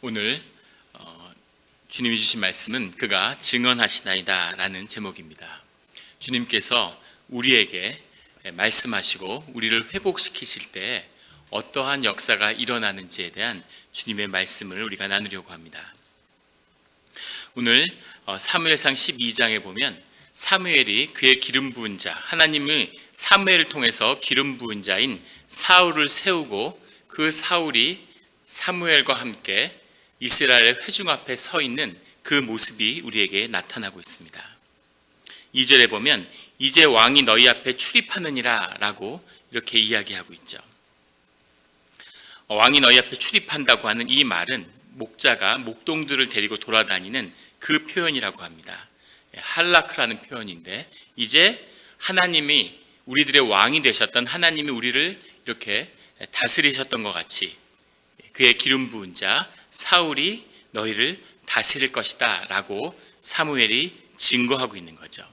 오늘 주님이 주신 말씀은 그가 증언하시나이다 라는 제목입니다. 주님께서 우리에게 말씀하시고 우리를 회복시키실 때 어떠한 역사가 일어나는지에 대한 주님의 말씀을 우리가 나누려고 합니다. 오늘 사무엘상 12장에 보면 사무엘이 그의 기름 부은 자, 하나님의 사무엘을 통해서 기름 부은 자인 사울을 세우고 그 사울이 사무엘과 함께 이스라엘의 회중 앞에 서 있는 그 모습이 우리에게 나타나고 있습니다. 2절에 보면 이제 왕이 너희 앞에 출입하느니라 라고 이렇게 이야기하고 있죠. 왕이 너희 앞에 출입한다고 하는 이 말은 목자가 목동들을 데리고 돌아다니는 그 표현이라고 합니다. 할라크라는 표현인데, 이제 하나님이 우리들의 왕이 되셨던 하나님이 우리를 이렇게 다스리셨던 것 같이 그의 기름 부은 자 사울이 너희를 다스릴 것이다 라고 사무엘이 증거하고 있는 거죠.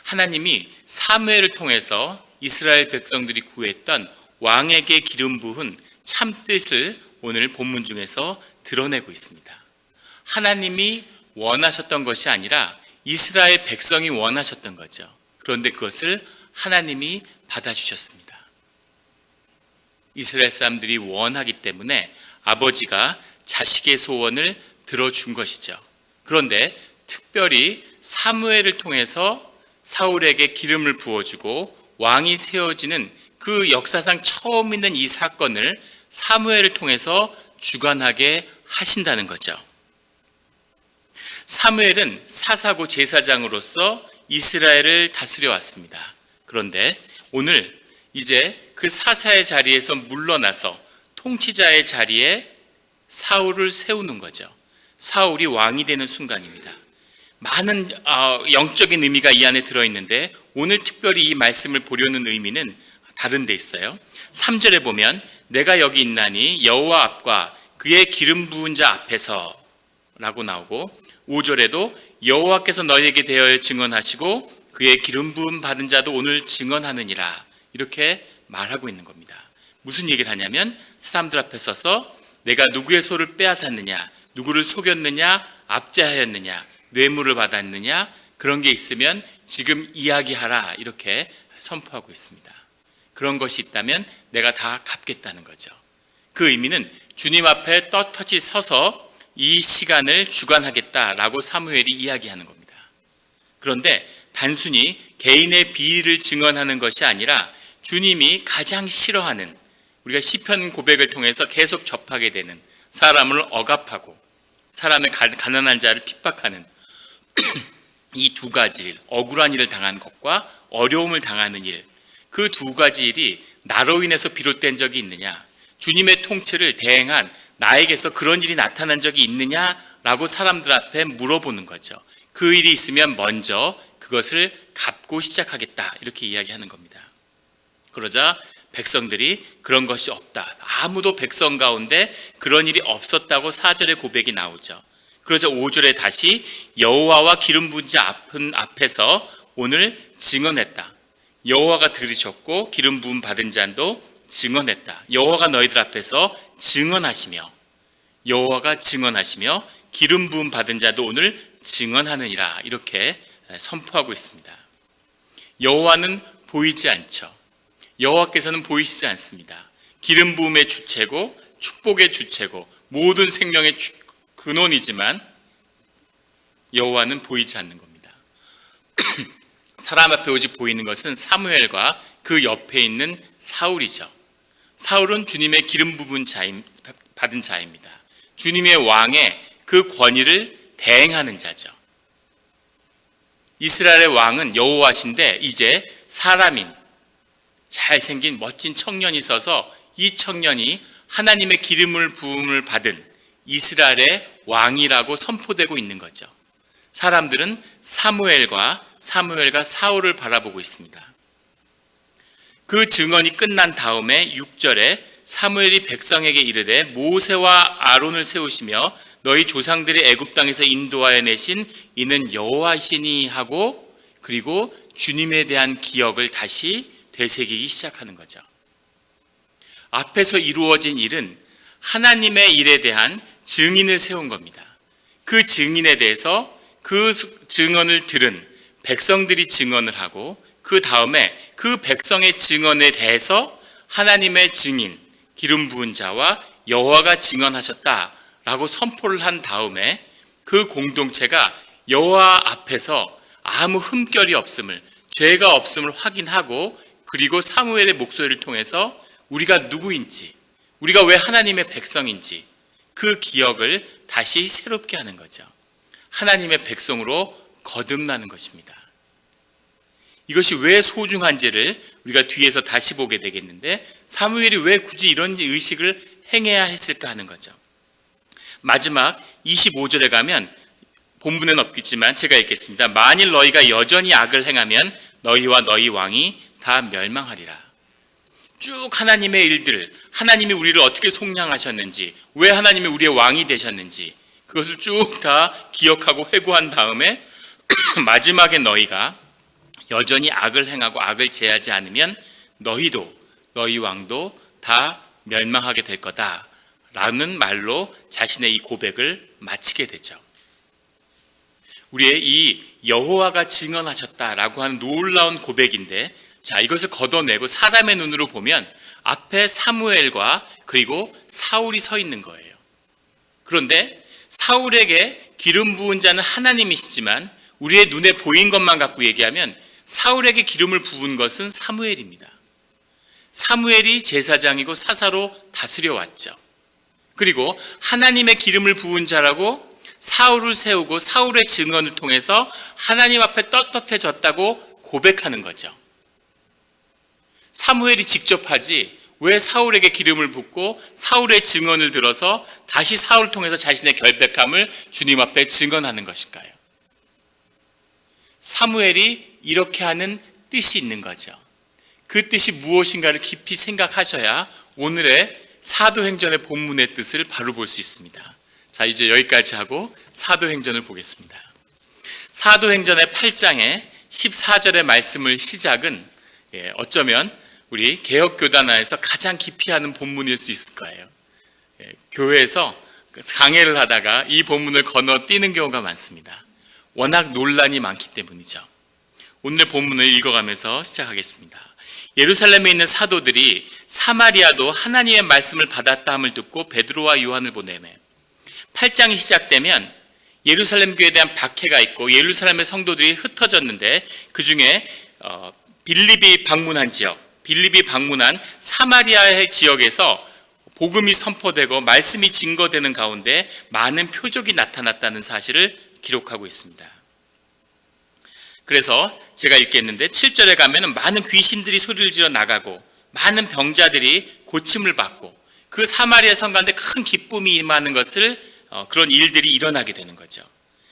하나님이 사무엘을 통해서 이스라엘 백성들이 구했던 왕에게 기름 부은 참뜻을 오늘 본문 중에서 드러내고 있습니다. 하나님이 원하셨던 것이 아니라 이스라엘 백성이 원하셨던 거죠. 그런데 그것을 하나님이 받아주셨습니다. 이스라엘 사람들이 원하기 때문에 아버지가 자식의 소원을 들어준 것이죠. 그런데 특별히 사무엘을 통해서 사울에게 기름을 부어주고 왕이 세워지는 그 역사상 처음 있는 이 사건을 사무엘을 통해서 주관하게 하신다는 거죠. 사무엘은 사사고 제사장으로서 이스라엘을 다스려 왔습니다. 그런데 오늘 이제 그 사사의 자리에서 물러나서 통치자의 자리에 사울을 세우는 거죠. 사울이 왕이 되는 순간입니다. 많은 영적인 의미가 이 안에 들어있는데 오늘 특별히 이 말씀을 보려는 의미는 다른 데 있어요. 3절에 보면 내가 여기 있나니 여호와 앞과 그의 기름 부은 자 앞에서 라고 나오고, 5절에도 여호와께서 너희에게 대하여 증언하시고 그의 기름 부음 받은 자도 오늘 증언하느니라 이렇게 말하고 있는 겁니다. 무슨 얘기를 하냐면 사람들 앞에 서서 내가 누구의 소를 빼앗았느냐, 누구를 속였느냐, 압제하였느냐, 뇌물을 받았느냐, 그런 게 있으면 지금 이야기하라 이렇게 선포하고 있습니다. 그런 것이 있다면 내가 다 갚겠다는 거죠. 그 의미는 주님 앞에 떳떳이 서서 이 시간을 주관하겠다라고 사무엘이 이야기하는 겁니다. 그런데 단순히 개인의 비리를 증언하는 것이 아니라 주님이 가장 싫어하는, 우리가 시편 고백을 통해서 계속 접하게 되는, 사람을 억압하고 사람의 가난한 자를 핍박하는 이 두 가지 일, 억울한 일을 당하는 것과 어려움을 당하는 일, 그 두 가지 일이 나로 인해서 비롯된 적이 있느냐, 주님의 통치를 대행한 나에게서 그런 일이 나타난 적이 있느냐라고 사람들 앞에 물어보는 거죠. 그 일이 있으면 먼저 그것을 갚고 시작하겠다 이렇게 이야기하는 겁니다. 그러자 백성들이 그런 것이 없다, 아무도 백성 가운데 그런 일이 없었다고 4절의 고백이 나오죠. 그러자 5절에 다시 여호와와 기름 부은 자 앞에서 오늘 증언했다. 여호와가 들으셨고 기름 부음 받은 자도 증언했다. 여호와가 너희들 앞에서 증언하시며, 여호와가 증언하시며 기름 부음 받은 자도 오늘 증언하느니라 이렇게 선포하고 있습니다. 여호와는 보이지 않죠. 여호와께서는 보이시지 않습니다. 기름 부음의 주체고 축복의 주체고 모든 생명의 근원이지만 여호와는 보이지 않는 겁니다. 사람 앞에 오직 보이는 것은 사무엘과 그 옆에 있는 사울이죠. 사울은 주님의 기름 부은 받은 자입니다. 주님의 왕의 그 권위를 대행하는 자죠. 이스라엘의 왕은 여호와신데 이제 사람인 잘생긴 멋진 청년이 서서 이 청년이 하나님의 기름을 부음을 받은 이스라엘의 왕이라고 선포되고 있는 거죠. 사람들은 사무엘과 사울을 바라보고 있습니다. 그 증언이 끝난 다음에 6절에 사무엘이 백성에게 이르되 모세와 아론을 세우시며 너희 조상들이 애굽 땅에서 인도하여 내신 이는 여호와이시니 하고, 그리고 주님에 대한 기억을 다시 되새기기 시작하는 거죠. 앞에서 이루어진 일은 하나님의 일에 대한 증인을 세운 겁니다. 그 증인에 대해서 그 증언을 들은 백성들이 증언을 하고 그 다음에 그 백성의 증언에 대해서 하나님의 증인, 기름 부은 자와 여호와가 증언하셨다라고 선포를 한 다음에 그 공동체가 여호와 앞에서 아무 흠결이 없음을, 죄가 없음을 확인하고 그리고 사무엘의 목소리를 통해서 우리가 누구인지, 우리가 왜 하나님의 백성인지 그 기억을 다시 새롭게 하는 거죠. 하나님의 백성으로 거듭나는 것입니다. 이것이 왜 소중한지를 우리가 뒤에서 다시 보게 되겠는데 사무엘이 왜 굳이 이런 의식을 행해야 했을까 하는 거죠. 마지막 25절에 가면 본문에는 없겠지만 제가 읽겠습니다. 만일 너희가 여전히 악을 행하면 너희와 너희 왕이 다 멸망하리라. 쭉 하나님의 일들, 하나님이 우리를 어떻게 속량하셨는지, 왜 하나님이 우리의 왕이 되셨는지 그것을 쭉 다 기억하고 회고한 다음에 마지막에 너희가 여전히 악을 행하고 악을 제하지 않으면 너희도 너희 왕도 다 멸망하게 될 거다라는 말로 자신의 이 고백을 마치게 되죠. 우리의 이 여호와가 증언하셨다라고 하는 놀라운 고백인데, 자, 이것을 걷어내고 사람의 눈으로 보면 앞에 사무엘과 그리고 사울이 서 있는 거예요. 그런데 사울에게 기름 부은 자는 하나님이시지만 우리의 눈에 보인 것만 갖고 얘기하면 사울에게 기름을 부은 것은 사무엘입니다. 사무엘이 제사장이고 사사로 다스려 왔죠. 그리고 하나님의 기름을 부은 자라고 사울을 세우고 사울의 증언을 통해서 하나님 앞에 떳떳해졌다고 고백하는 거죠. 사무엘이 직접 하지 왜 사울에게 기름을 붓고 사울의 증언을 들어서 다시 사울을 통해서 자신의 결백함을 주님 앞에 증언하는 것일까요? 사무엘이 이렇게 하는 뜻이 있는 거죠. 그 뜻이 무엇인가를 깊이 생각하셔야 오늘의 사도행전의 본문의 뜻을 바로 볼 수 있습니다. 자, 이제 여기까지 하고 사도행전을 보겠습니다. 사도행전의 8장의 14절의 말씀을 시작은 어쩌면 우리 개혁교단화에서 가장 깊이 하는 본문일 수 있을 거예요. 교회에서 강해를 하다가 이 본문을 건너뛰는 경우가 많습니다. 워낙 논란이 많기 때문이죠. 오늘 본문을 읽어가면서 시작하겠습니다. 예루살렘에 있는 사도들이 사마리아도 하나님의 말씀을 받았다 함을 듣고 베드로와 요한을 보내매 8장이 시작되면 예루살렘 교회에 대한 박해가 있고 예루살렘의 성도들이 흩어졌는데 그 중에 빌립이 방문한 지역, 빌립이 방문한 사마리아의 지역에서 복음이 선포되고 말씀이 증거되는 가운데 많은 표적이 나타났다는 사실을 기록하고 있습니다. 그래서 제가 읽겠는데 7절에 가면은 많은 귀신들이 소리를 지르 나가고 많은 병자들이 고침을 받고 그 사마리아 성 가운데 큰 기쁨이 임하는 것을 그런 일들이 일어나게 되는 거죠.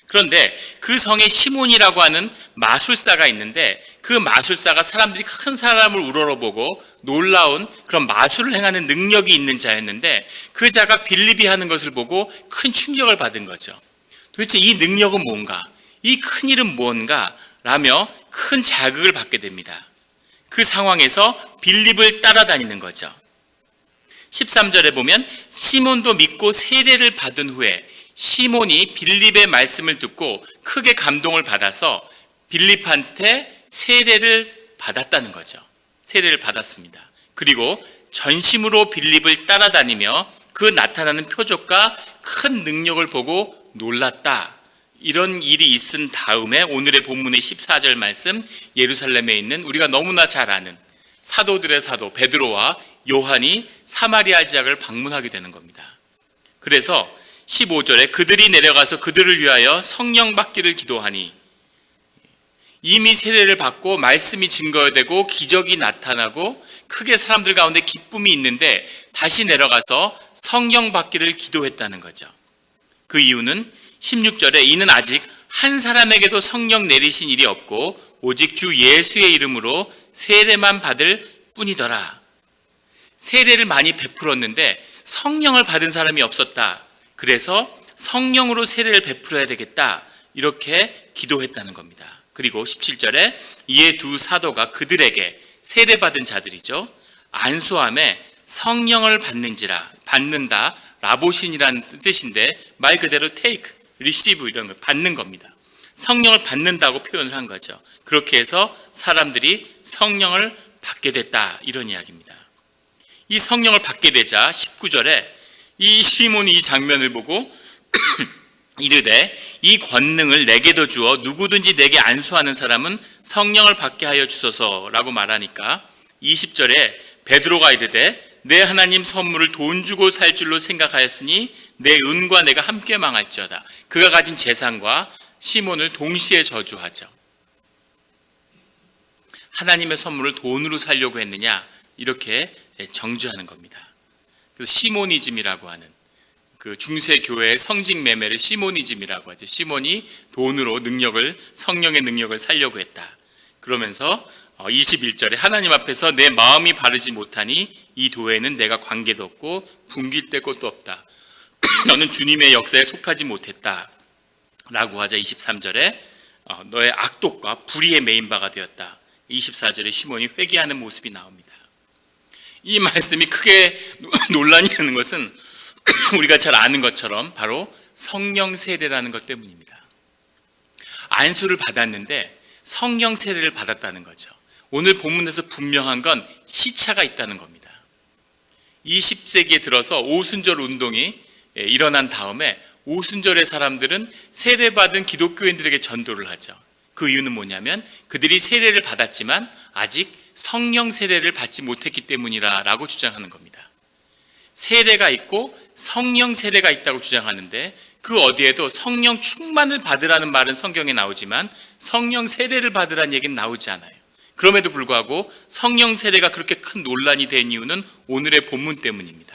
그런데 그 성에 시몬이라고 하는 마술사가 있는데 그 마술사가 사람들이 큰 사람을 우러러보고 놀라운 그런 마술을 행하는 능력이 있는 자였는데 그 자가 빌립이 하는 것을 보고 큰 충격을 받은 거죠. 도대체 이 능력은 뭔가? 이 큰 일은 뭔가? 라며 큰 자극을 받게 됩니다. 그 상황에서 빌립을 따라다니는 거죠. 13절에 보면 시몬도 믿고 세례를 받은 후에 시몬이 빌립의 말씀을 듣고 크게 감동을 받아서 빌립한테 세례를 받았다는 거죠. 세례를 받았습니다. 그리고 전심으로 빌립을 따라다니며 그 나타나는 표적과 큰 능력을 보고 놀랐다. 이런 일이 있은 다음에 오늘의 본문의 14절 말씀, 예루살렘에 있는 우리가 너무나 잘 아는 사도들의 사도 베드로와 요한이 사마리아 지역을 방문하게 되는 겁니다. 그래서 15절에 그들이 내려가서 그들을 위하여 성령 받기를 기도하니, 이미 세례를 받고 말씀이 증거되고 기적이 나타나고 크게 사람들 가운데 기쁨이 있는데 다시 내려가서 성령 받기를 기도했다는 거죠. 그 이유는 16절에 이는 아직 한 사람에게도 성령 내리신 일이 없고 오직 주 예수의 이름으로 세례만 받을 뿐이더라. 세례를 많이 베풀었는데 성령을 받은 사람이 없었다. 그래서 성령으로 세례를 베풀어야 되겠다. 이렇게 기도했다는 겁니다. 그리고 17절에 이에 두 사도가 그들에게 세례받은 자들이죠. 안수함에 성령을 받는다, 라보신이라는 뜻인데 말 그대로 take, receive 이런 거 받는 겁니다. 성령을 받는다고 표현을 한 거죠. 그렇게 해서 사람들이 성령을 받게 됐다, 이런 이야기입니다. 이 성령을 받게 되자 19절에 이 시몬이 이 장면을 보고 이르되 이 권능을 내게도 주어 누구든지 내게 안수하는 사람은 성령을 받게 하여 주소서라고 말하니까 20절에 베드로가 이르되 내 하나님 선물을 돈 주고 살 줄로 생각하였으니 내 은과 내가 함께 망할지어다. 그가 가진 재산과 시몬을 동시에 저주하죠. 하나님의 선물을 돈으로 살려고 했느냐, 이렇게 정죄하는 겁니다. 그래서 시모니즘이라고 하는 그 중세 교회의 성직 매매를 시모니즘이라고 하죠. 시몬이 돈으로 성령의 능력을 살려고 했다. 그러면서 21절에 하나님 앞에서 내 마음이 바르지 못하니 이 도에는 내가 관계도 없고 분길 때 것도 없다. 너는 주님의 역사에 속하지 못했다 라고 하자 23절에 너의 악독과 불의에 매인 바가 되었다. 24절에 시몬이 회개하는 모습이 나옵니다. 이 말씀이 크게 논란이 되는 것은 우리가 잘 아는 것처럼 바로 성령 세례라는 것 때문입니다. 안수를 받았는데 성령 세례를 받았다는 거죠. 오늘 본문에서 분명한 건 시차가 있다는 겁니다. 20세기에 들어서 오순절 운동이 일어난 다음에 오순절의 사람들은 세례받은 기독교인들에게 전도를 하죠. 그 이유는 뭐냐면 그들이 세례를 받았지만 아직 성령 세례를 받지 못했기 때문이라고 주장하는 겁니다. 세례가 있고 성령 세례가 있다고 주장하는데 그 어디에도 성령 충만을 받으라는 말은 성경에 나오지만 성령 세례를 받으라는 얘기는 나오지 않아요. 그럼에도 불구하고 성령 세례가 그렇게 큰 논란이 된 이유는 오늘의 본문 때문입니다.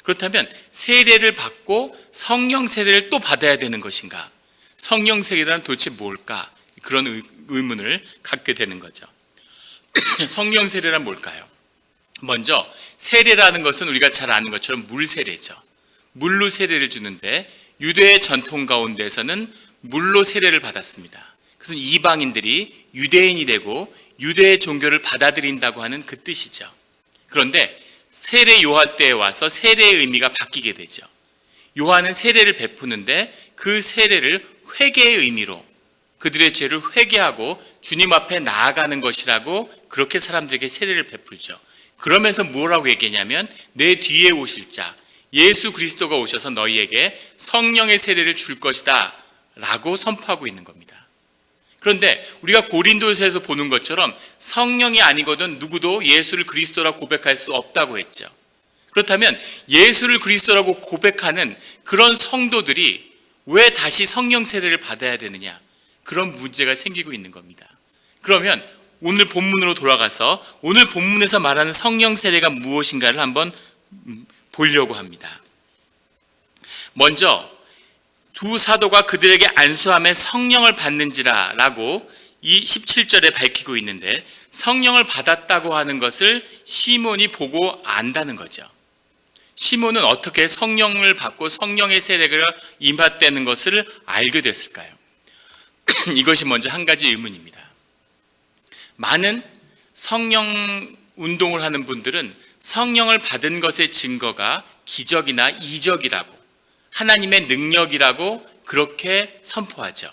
그렇다면 세례를 받고 성령 세례를 또 받아야 되는 것인가? 성령 세례란 도대체 뭘까? 그런 의문을 갖게 되는 거죠. 성령 세례란 뭘까요? 먼저 세례라는 것은 우리가 잘 아는 것처럼 물 세례죠. 물로 세례를 주는데 유대의 전통 가운데에서는 물로 세례를 받았습니다. 그것은 이방인들이 유대인이 되고 유대의 종교를 받아들인다고 하는 그 뜻이죠. 그런데 세례 요한 때에 와서 세례의 의미가 바뀌게 되죠. 요한은 세례를 베푸는데 그 세례를 회개의 의미로 그들의 죄를 회개하고 주님 앞에 나아가는 것이라고 그렇게 사람들에게 세례를 베풀죠. 그러면서 뭐라고 얘기했냐면 내 뒤에 오실 자 예수 그리스도가 오셔서 너희에게 성령의 세례를 줄 것이다 라고 선포하고 있는 겁니다. 그런데 우리가 고린도서에서 보는 것처럼 성령이 아니거든 누구도 예수를 그리스도라고 고백할 수 없다고 했죠. 그렇다면 예수를 그리스도라고 고백하는 그런 성도들이 왜 다시 성령 세례를 받아야 되느냐, 그런 문제가 생기고 있는 겁니다. 그러면 오늘 본문으로 돌아가서 오늘 본문에서 말하는 성령 세례가 무엇인가를 한번 보려고 합니다. 먼저 두 사도가 그들에게 안수함에 성령을 받는지라 라고 이 17절에 밝히고 있는데 성령을 받았다고 하는 것을 시몬이 보고 안다는 거죠. 시몬은 어떻게 성령을 받고 성령의 세례가 임했다는 것을 알게 됐을까요? 이것이 먼저 한 가지 의문입니다. 많은 성령 운동을 하는 분들은 성령을 받은 것의 증거가 기적이나 이적이라고 하나님의 능력이라고 그렇게 선포하죠.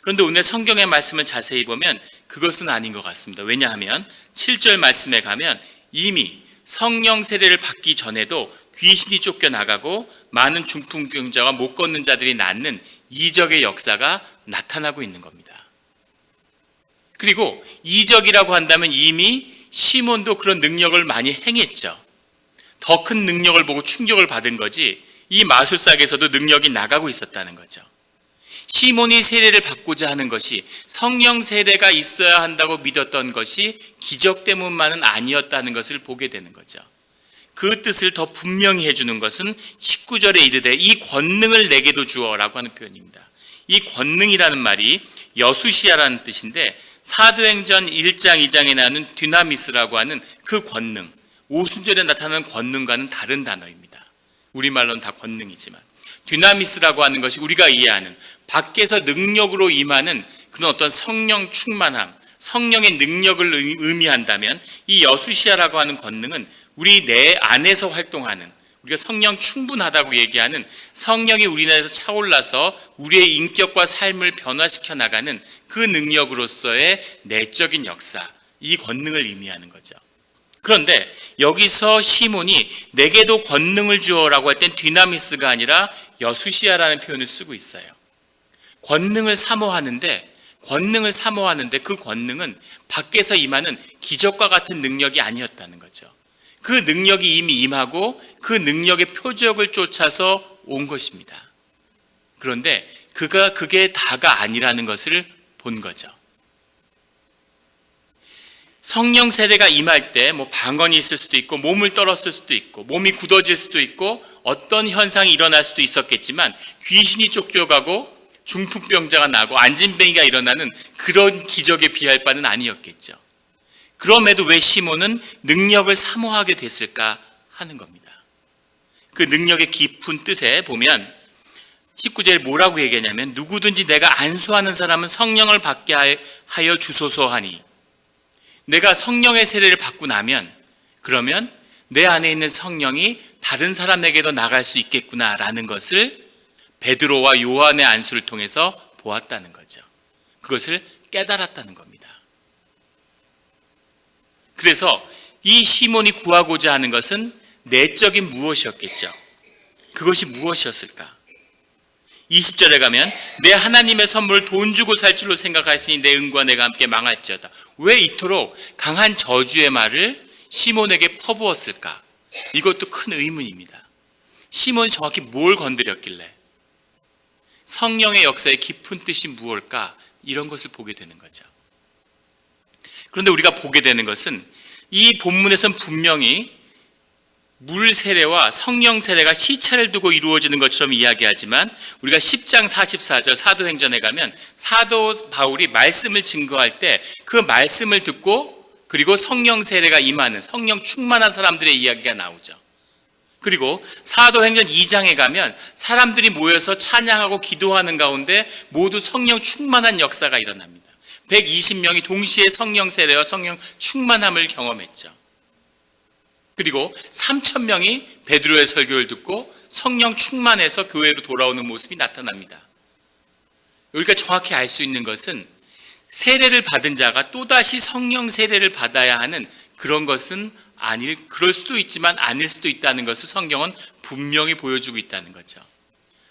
그런데 오늘 성경의 말씀을 자세히 보면 그것은 아닌 것 같습니다. 왜냐하면 7절 말씀에 가면 이미 성령 세례를 받기 전에도 귀신이 쫓겨나가고 많은 중풍병자와 못 걷는 자들이 낫는 이적의 역사가 나타나고 있는 겁니다. 그리고 이적이라고 한다면 이미 시몬도 그런 능력을 많이 행했죠. 더 큰 능력을 보고 충격을 받은 거지 이 마술사에게서도 능력이 나가고 있었다는 거죠. 시몬이 세례를 받고자 하는 것이 성령 세례가 있어야 한다고 믿었던 것이 기적 때문만은 아니었다는 것을 보게 되는 거죠. 그 뜻을 더 분명히 해주는 것은 19절에 이르되 이 권능을 내게도 주어라고 하는 표현입니다. 이 권능이라는 말이 여수시아라는 뜻인데 사도행전 1장 2장에 나오는 dynamis라고 하는 그 권능, 오순절에 나타나는 권능과는 다른 단어입니다. 우리말로는 다 권능이지만 dynamis라고 하는 것이 우리가 이해하는 밖에서 능력으로 임하는 그런 어떤 성령 충만함, 성령의 능력을 의미한다면 이 여수시아라고 하는 권능은 우리 내 안에서 활동하는, 우리가 성령 충분하다고 얘기하는 성령이 우리 안에서 차올라서 우리의 인격과 삶을 변화시켜 나가는 그 능력으로서의 내적인 역사, 이 권능을 의미하는 거죠. 그런데 여기서 시몬이 내게도 권능을 주어라고 할 땐 디나미스가 아니라 여수시아라는 표현을 쓰고 있어요. 권능을 사모하는데 그 권능은 밖에서 임하는 기적과 같은 능력이 아니었다는 거죠. 그 능력이 이미 임하고 그 능력의 표적을 쫓아서 온 것입니다. 그런데 그게 다가 아니라는 것을 본 거죠. 성령 세례가 임할 때 방언이 있을 수도 있고 몸을 떨었을 수도 있고 몸이 굳어질 수도 있고 어떤 현상이 일어날 수도 있었겠지만 귀신이 쫓겨가고 중풍병자가 나고 안진뱅이가 일어나는 그런 기적에 비할 바는 아니었겠죠. 그럼에도 왜 시몬은 능력을 사모하게 됐을까 하는 겁니다. 그 능력의 깊은 뜻에 보면 19절에 뭐라고 얘기하냐면 누구든지 내가 안수하는 사람은 성령을 받게 하여 주소서 하니, 내가 성령의 세례를 받고 나면 그러면 내 안에 있는 성령이 다른 사람에게도 나갈 수 있겠구나라는 것을 베드로와 요한의 안수를 통해서 보았다는 거죠. 그것을 깨달았다는 겁니다. 그래서 이 시몬이 구하고자 하는 것은 내적인 무엇이었겠죠. 그것이 무엇이었을까? 20절에 가면 내 하나님의 선물을 돈 주고 살 줄로 생각하였으니 내 은과 내가 함께 망할지어다. 왜 이토록 강한 저주의 말을 시몬에게 퍼부었을까? 이것도 큰 의문입니다. 시몬이 정확히 뭘 건드렸길래? 성령의 역사의 깊은 뜻이 무엇일까? 이런 것을 보게 되는 거죠. 그런데 우리가 보게 되는 것은 이 본문에서는 분명히 물 세례와 성령 세례가 시차를 두고 이루어지는 것처럼 이야기하지만 우리가 10장 44절 사도행전에 가면 사도 바울이 말씀을 증거할 때 그 말씀을 듣고 그리고 성령 세례가 임하는 성령 충만한 사람들의 이야기가 나오죠. 그리고 사도행전 2장에 가면 사람들이 모여서 찬양하고 기도하는 가운데 모두 성령 충만한 역사가 일어납니다. 120명이 동시에 성령 세례와 성령 충만함을 경험했죠. 그리고 3,000명이 베드로의 설교를 듣고 성령 충만해서 교회로 돌아오는 모습이 나타납니다. 우리가 정확히 알 수 있는 것은 세례를 받은 자가 또다시 성령 세례를 받아야 하는 그런 것은 그럴 수도 있지만 아닐 수도 있다는 것을 성경은 분명히 보여주고 있다는 거죠.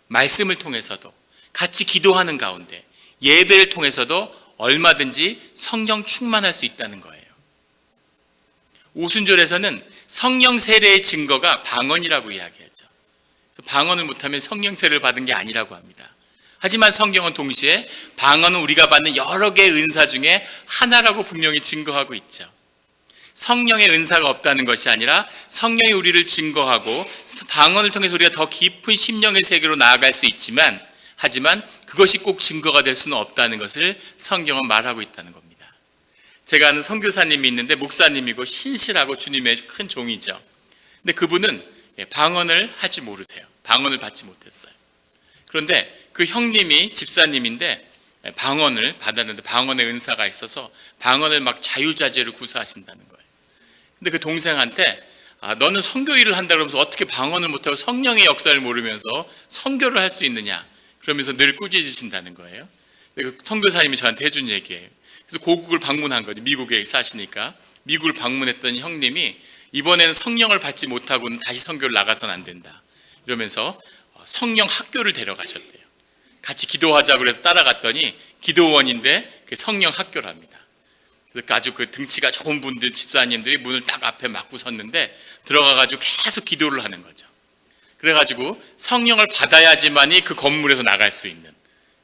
말씀을 통해서도 같이 기도하는 가운데 예배를 통해서도 얼마든지 성령 충만할 수 있다는 거예요. 오순절에서는 성령 세례의 증거가 방언이라고 이야기하죠. 방언을 못하면 성령 세례를 받은 게 아니라고 합니다. 하지만 성경은 동시에 방언은 우리가 받는 여러 개의 은사 중에 하나라고 분명히 증거하고 있죠. 성령의 은사가 없다는 것이 아니라 성령이 우리를 증거하고 방언을 통해서 우리가 더 깊은 심령의 세계로 나아갈 수 있지만 하지만 그것이 꼭 증거가 될 수는 없다는 것을 성경은 말하고 있다는 겁니다. 제가 아는 선교사님이 있는데 목사님이고 신실하고 주님의 큰 종이죠. 근데 그분은 방언을 하지 모르세요. 방언을 받지 못했어요. 그런데 그 형님이 집사님인데 방언을 받았는데 방언의 은사가 있어서 방언을 막 자유자재로 구사하신다는 거예요. 근데 그 동생한테 너는 선교 일을 한다 그러면서 어떻게 방언을 못하고 성령의 역사를 모르면서 선교를 할 수 있느냐 그러면서 늘 꾸짖으신다는 거예요. 그 선교사님이 저한테 해준 얘기예요. 그래서 고국을 방문한 거죠. 미국에 사시니까 미국을 방문했던 형님이 이번에는 성령을 받지 못하고는 다시 선교를 나가서는 안 된다 이러면서 성령 학교를 데려가셨대요. 같이 기도하자고 그래서 따라갔더니 기도원인데 성령 학교랍니다. 그래서 아주 그 등치가 좋은 분들 집사님들이 문을 딱 앞에 막고 섰는데 들어가가지고 계속 기도를 하는 거죠. 그래가지고 성령을 받아야지만이 그 건물에서 나갈 수 있는,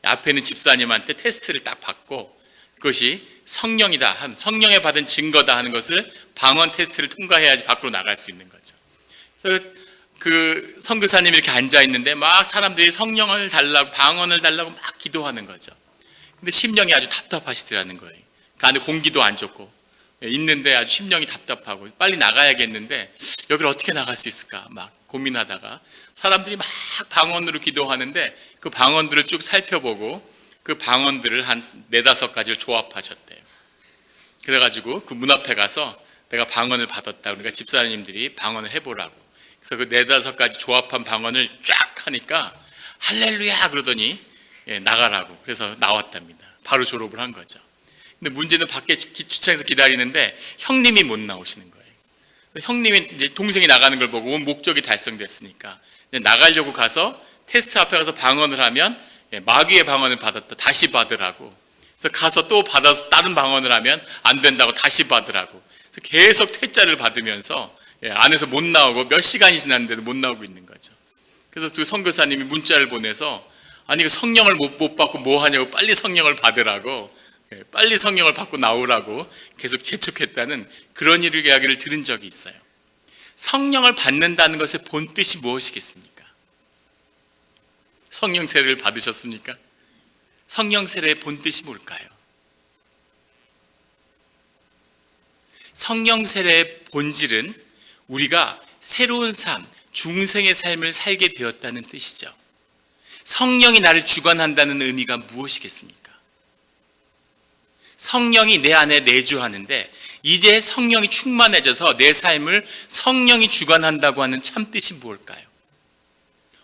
앞에 있는 집사님한테 테스트를 딱 받고 그것이 성령이다, 성령에 받은 증거다 하는 것을 방언 테스트를 통과해야지 밖으로 나갈 수 있는 거죠. 그래서 그 선교사님이 이렇게 앉아 있는데 막 사람들이 성령을 달라고 방언을 달라고 막 기도하는 거죠. 근데 심령이 아주 답답하시더라는 거예요. 그 안에 공기도 안 좋고 있는데 아주 심령이 답답하고 빨리 나가야겠는데 여기를 어떻게 나갈 수 있을까 막 고민하다가 사람들이 막 방언으로 기도하는데 그 방언들을 쭉 살펴보고 그 방언들을 한 4-5가지를 조합하셨대요. 그래가지고 그 문 앞에 가서 내가 방언을 받았다. 그러니까 집사님들이 방언을 해보라고. 그래서 그 4-5가지 조합한 방언을 쫙 하니까 할렐루야 그러더니 나가라고. 그래서 나왔답니다. 바로 졸업을 한 거죠. 근데 문제는 밖에 주차장에서 기다리는데 형님이 못 나오시는 거예요. 형님이 이제 동생이 나가는 걸 보고 목적이 달성됐으니까 나가려고 가서 테스트 앞에 가서 방언을 하면 마귀의 방언을 받았다. 다시 받으라고. 그래서 가서 또 받아서 다른 방언을 하면 안 된다고 다시 받으라고. 그래서 계속 퇴짜를 받으면서 안에서 못 나오고 몇 시간이 지났는데도 못 나오고 있는 거죠. 그래서 두 선교사님이 문자를 보내서 아니 그 성령을 못 받고 뭐 하냐고 빨리 성령을 받으라고 빨리 성령을 받고 나오라고 계속 재촉했다는 그런 이야기를 들은 적이 있어요. 성령을 받는다는 것의 본 뜻이 무엇이겠습니까? 성령 세례를 받으셨습니까? 성령 세례의 본 뜻이 뭘까요? 성령 세례의 본질은 우리가 새로운 삶, 중생의 삶을 살게 되었다는 뜻이죠. 성령이 나를 주관한다는 의미가 무엇이겠습니까? 성령이 내 안에 내주하는데 이제 성령이 충만해져서 내 삶을 성령이 주관한다고 하는 참뜻이 무엇일까요?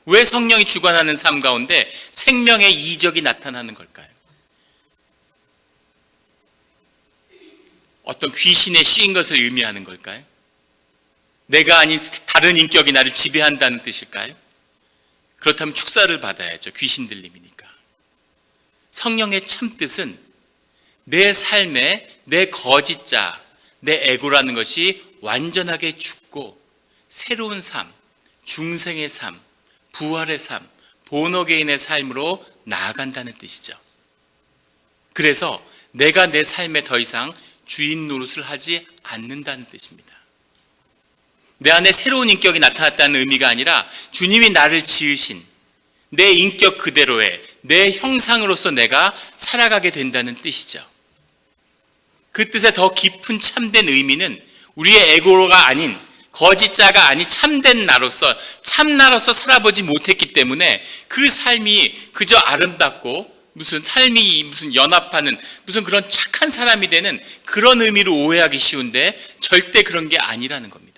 왜 성령이 주관하는 삶 가운데 생명의 이적이 나타나는 걸까요? 어떤 귀신에 씌인 것을 의미하는 걸까요? 내가 아닌 다른 인격이 나를 지배한다는 뜻일까요? 그렇다면 축사를 받아야죠. 귀신 들림이니까. 성령의 참뜻은 내 삶에 내 거짓자, 내 에고라는 것이 완전하게 죽고 새로운 삶, 중생의 삶, 부활의 삶, 본어게인의 삶으로 나아간다는 뜻이죠. 그래서 내가 내 삶에 더 이상 주인 노릇을 하지 않는다는 뜻입니다. 내 안에 새로운 인격이 나타났다는 의미가 아니라 주님이 나를 지으신 내 인격 그대로의 내 형상으로서 내가 살아가게 된다는 뜻이죠. 그 뜻의 더 깊은 참된 의미는 우리의 에고가 아닌 거짓자가 아닌 참된 나로서 참나로서 살아보지 못했기 때문에 그 삶이 그저 아름답고 무슨 삶이 무슨 연합하는 무슨 그런 착한 사람이 되는 그런 의미로 오해하기 쉬운데 절대 그런 게 아니라는 겁니다.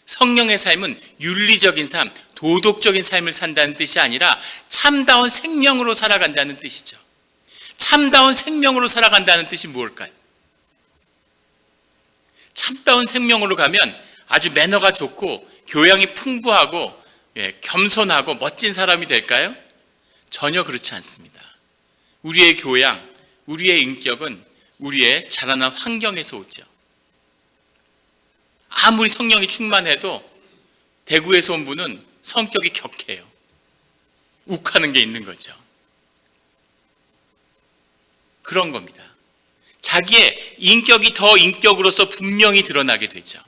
성령의 삶은 윤리적인 삶, 도덕적인 삶을 산다는 뜻이 아니라 참다운 생명으로 살아간다는 뜻이죠. 참다운 생명으로 살아간다는 뜻이 무엇일까요? 참다운 생명으로 가면 아주 매너가 좋고 교양이 풍부하고 겸손하고 멋진 사람이 될까요? 전혀 그렇지 않습니다. 우리의 교양, 우리의 인격은 우리의 자라난 환경에서 오죠. 아무리 성령이 충만해도 대구에서 온 분은 성격이 격해요. 욱하는 게 있는 거죠. 그런 겁니다. 자기의 인격이 더 인격으로서 분명히 드러나게 되죠.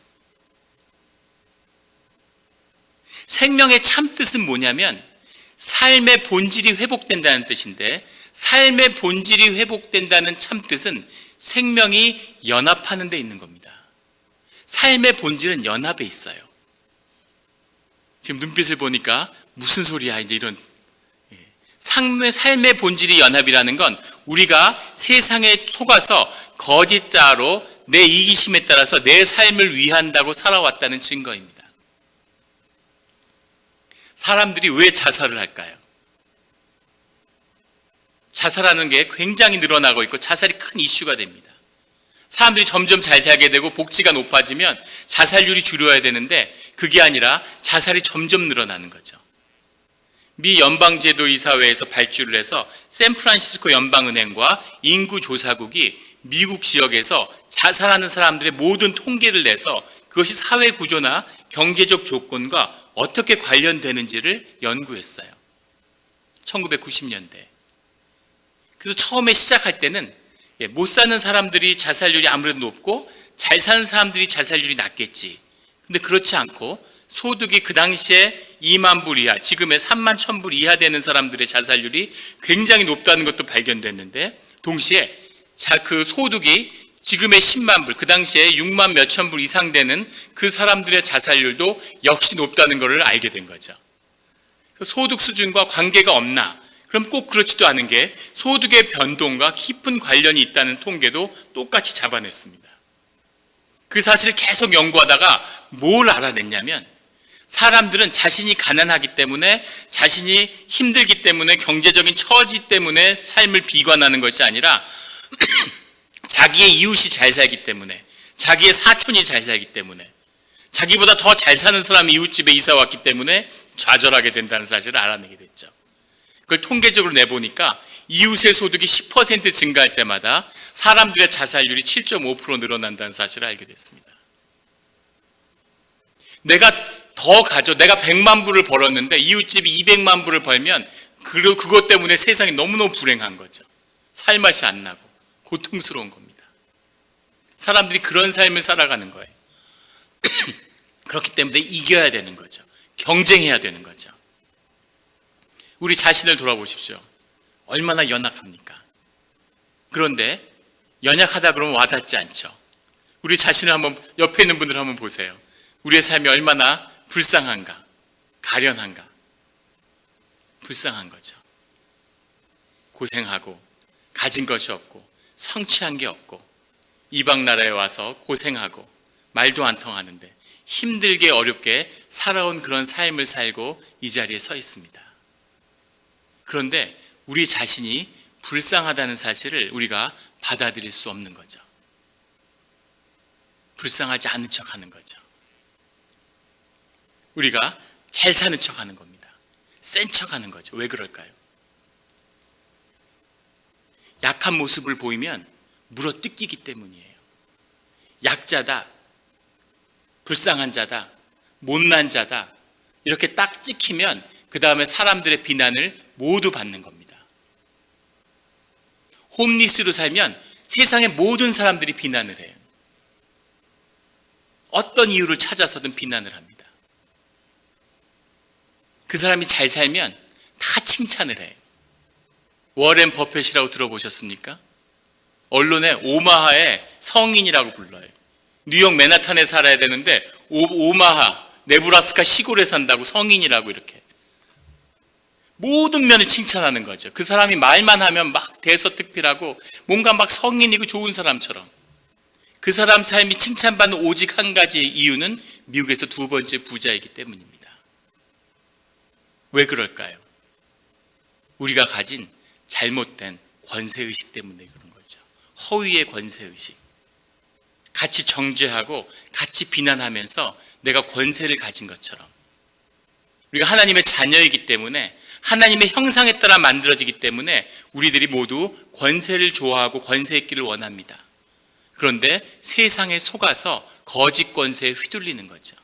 생명의 참뜻은 뭐냐면 삶의 본질이 회복된다는 뜻인데 삶의 본질이 회복된다는 참뜻은 생명이 연합하는 데 있는 겁니다. 삶의 본질은 연합에 있어요. 지금 눈빛을 보니까 무슨 소리야 이제 이런 삶의 본질이 연합이라는 건 우리가 세상에 속아서 거짓자로 내 이기심에 따라서 내 삶을 위한다고 살아왔다는 증거입니다. 사람들이 왜 자살을 할까요? 자살하는 게 굉장히 늘어나고 있고 자살이 큰 이슈가 됩니다. 사람들이 점점 잘 살게 되고 복지가 높아지면 자살률이 줄여야 되는데 그게 아니라 자살이 점점 늘어나는 거죠. 미 연방제도이사회에서 발주를 해서 샌프란시스코 연방은행과 인구조사국이 미국 지역에서 자살하는 사람들의 모든 통계를 내서 그것이 사회 구조나 경제적 조건과 어떻게 관련되는지를 연구했어요. 1990년대. 그래서 처음에 시작할 때는 못 사는 사람들이 자살률이 아무래도 높고 잘 사는 사람들이 자살률이 낮겠지. 근데 그렇지 않고 소득이 그 당시에 2만 불 이하, 지금의 3만 1,000불 이하 되는 사람들의 자살률이 굉장히 높다는 것도 발견됐는데 동시에 그 소득이 지금의 10만 불, 그 당시에 6만 몇천 불 이상 되는 그 사람들의 자살률도 역시 높다는 것을 알게 된 거죠. 소득 수준과 관계가 없나? 그럼 꼭 그렇지도 않은 게 소득의 변동과 깊은 관련이 있다는 통계도 똑같이 잡아냈습니다. 그 사실을 계속 연구하다가 뭘 알아냈냐면, 사람들은 자신이 가난하기 때문에, 자신이 힘들기 때문에, 경제적인 처지 때문에 삶을 비관하는 것이 아니라 자기의 이웃이 잘 살기 때문에, 자기의 사촌이 잘 살기 때문에, 자기보다 더 잘 사는 사람이 이웃집에 이사 왔기 때문에 좌절하게 된다는 사실을 알아내게 됐죠. 그걸 통계적으로 내보니까 이웃의 소득이 10% 증가할 때마다 사람들의 자살률이 7.5% 늘어난다는 사실을 알게 됐습니다. 내가 100만 불을 벌었는데 이웃집이 200만 불을 벌면 그것 때문에 세상이 너무너무 불행한 거죠. 살맛이 안 나고 고통스러운 겁니다. 사람들이 그런 삶을 살아가는 거예요. 그렇기 때문에 이겨야 되는 거죠. 경쟁해야 되는 거죠. 우리 자신을 돌아보십시오. 얼마나 연약합니까? 그런데 연약하다 그러면 와닿지 않죠. 우리 자신을 한번, 옆에 있는 분들 한번 보세요. 우리의 삶이 얼마나 불쌍한가, 가련한가. 불쌍한 거죠. 고생하고 가진 것이 없고 성취한 게 없고 이방 나라에 와서 고생하고 말도 안 통하는데 힘들게 어렵게 살아온 그런 삶을 살고 이 자리에 서 있습니다. 그런데 우리 자신이 불쌍하다는 사실을 우리가 받아들일 수 없는 거죠. 불쌍하지 않은 척하는 거죠. 우리가 잘 사는 척하는 겁니다. 센 척하는 거죠. 왜 그럴까요? 약한 모습을 보이면 물어뜯기기 때문이에요. 약자다, 불쌍한 자다, 못난 자다, 이렇게 딱 찍히면 그 다음에 사람들의 비난을 모두 받는 겁니다. 홈리스로 살면 세상의 모든 사람들이 비난을 해요. 어떤 이유를 찾아서든 비난을 합니다. 그 사람이 잘 살면 다 칭찬을 해요. 워렌 버핏이라고 들어보셨습니까? 언론에 오마하의 성인이라고 불러요. 뉴욕 맨하탄에 살아야 되는데 오마하, 네브라스카 시골에 산다고 성인이라고 이렇게. 모든 면을 칭찬하는 거죠. 그 사람이 말만 하면 막 대서특필하고 뭔가 막 성인이고 좋은 사람처럼. 그 사람 삶이 칭찬받는 오직 한 가지 이유는 미국에서 2번째 부자이기 때문입니다. 왜 그럴까요? 우리가 가진 잘못된 권세의식 때문에 그런 거죠. 허위의 권세의식. 같이 정죄하고 같이 비난하면서 내가 권세를 가진 것처럼. 우리가 하나님의 자녀이기 때문에, 하나님의 형상에 따라 만들어지기 때문에 우리들이 모두 권세를 좋아하고 권세 있기를 원합니다. 그런데 세상에 속아서 거짓 권세에 휘둘리는 거죠.